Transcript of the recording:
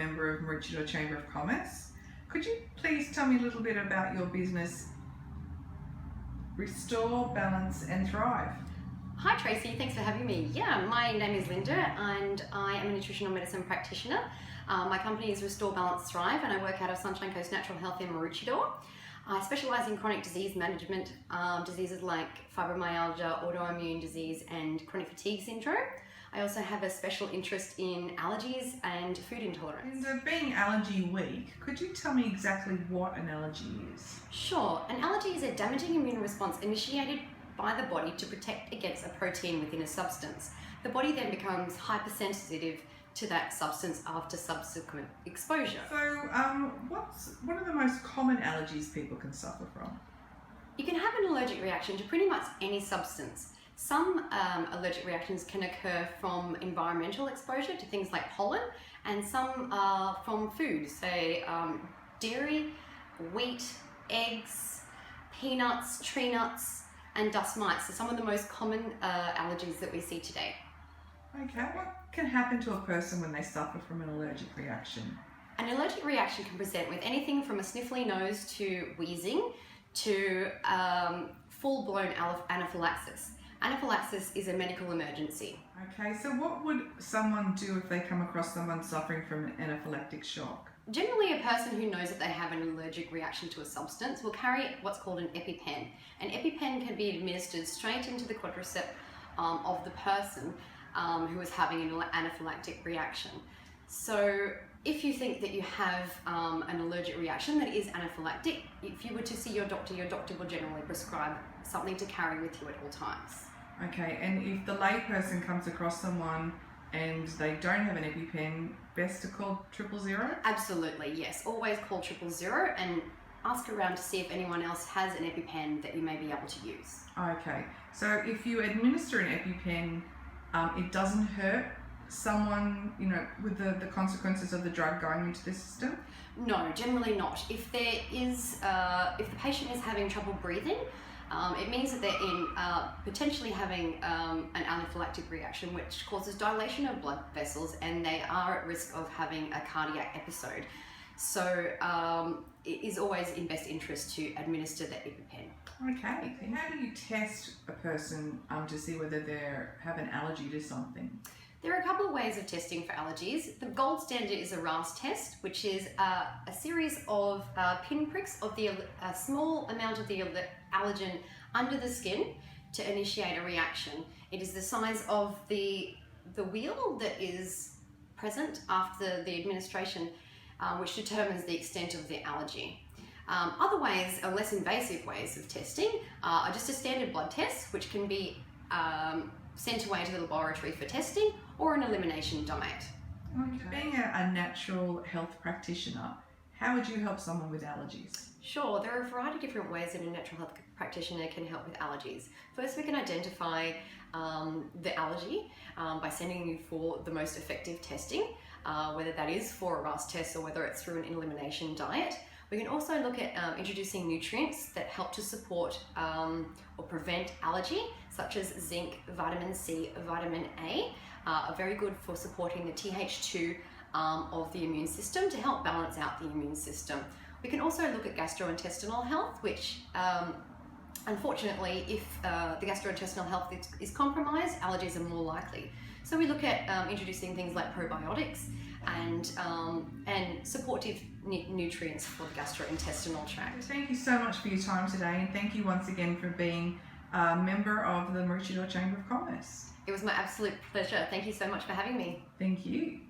member of Maroochydore Chamber of Commerce. Could you please tell me a little bit about your business, Restore, Balance and Thrive? Hi Tracy, thanks for having me. Yeah, my name is Lynda and I am a nutritional medicine practitioner. My company is Restore, Balance, Thrive and I work out of Sunshine Coast Natural Health in Maroochydore. I specialise in chronic disease management, diseases like fibromyalgia, autoimmune disease and chronic fatigue syndrome. I also have a special interest in allergies and food intolerance. And being Allergy Week, could you tell me exactly what an allergy is? Sure, an allergy is a damaging immune response initiated by the body to protect against a protein within a substance. The body then becomes hypersensitive to that substance after subsequent exposure. So what are the most common allergies people can suffer from? You can have an allergic reaction to pretty much any substance. Some allergic reactions can occur from environmental exposure to things like pollen, and some are from food, say dairy, wheat, eggs, peanuts, tree nuts, and dust mites. So some of the most common allergies that we see today. Okay, what can happen to a person when they suffer from an allergic reaction? An allergic reaction can present with anything from a sniffly nose to wheezing to full-blown anaphylaxis. Anaphylaxis is a medical emergency. Okay, so what would someone do if they come across someone suffering from an anaphylactic shock? Generally, a person who knows that they have an allergic reaction to a substance will carry what's called an EpiPen. An EpiPen can be administered straight into the quadricep of the person who is having an anaphylactic reaction. So if you think that you have an allergic reaction that is anaphylactic, if you were to see your doctor will generally prescribe something to carry with you at all times. Okay, and if the layperson comes across someone and they don't have an EpiPen, best to call 000? Absolutely, yes. Always call 000 and ask around to see if anyone else has an EpiPen that you may be able to use. Okay, so if you administer an EpiPen, it doesn't hurt someone, with the consequences of the drug going into the system? No, generally not. If there is, if the patient is having trouble breathing, it means that they're potentially having an anaphylactic reaction, which causes dilation of blood vessels, and they are at risk of having a cardiac episode. So it is always in best interest to administer the EpiPen. Okay. How do you test a person to see whether they have an allergy to something? There are a couple of ways of testing for allergies. The gold standard is a RAS test, which is a series of pinpricks of a small amount of the allergen under the skin to initiate a reaction. It is the size of the wheal that is present after the administration, which determines the extent of the allergy. Other ways, or less invasive ways of testing, are just a standard blood test, which can be sent away to the laboratory for testing, or an elimination diet. Okay. Being a natural health practitioner, how would you help someone with allergies? Sure, there are a variety of different ways that a natural health practitioner can help with allergies. First, we can identify the allergy by sending you for the most effective testing, whether that is for a RAS test or whether it's through an elimination diet. We can also look at introducing nutrients that help to support or prevent allergy, such as zinc, vitamin C, vitamin A, are very good for supporting the Th2 of the immune system to help balance out the immune system. We can also look at gastrointestinal health, which unfortunately, if the gastrointestinal health is compromised, allergies are more likely. So we look at introducing things like probiotics and supportive nutrients for the gastrointestinal tract. Thank you so much for your time today, and thank you once again for being a member of the Maroochydore Chamber of Commerce. It was my absolute pleasure. Thank you so much for having me. Thank you.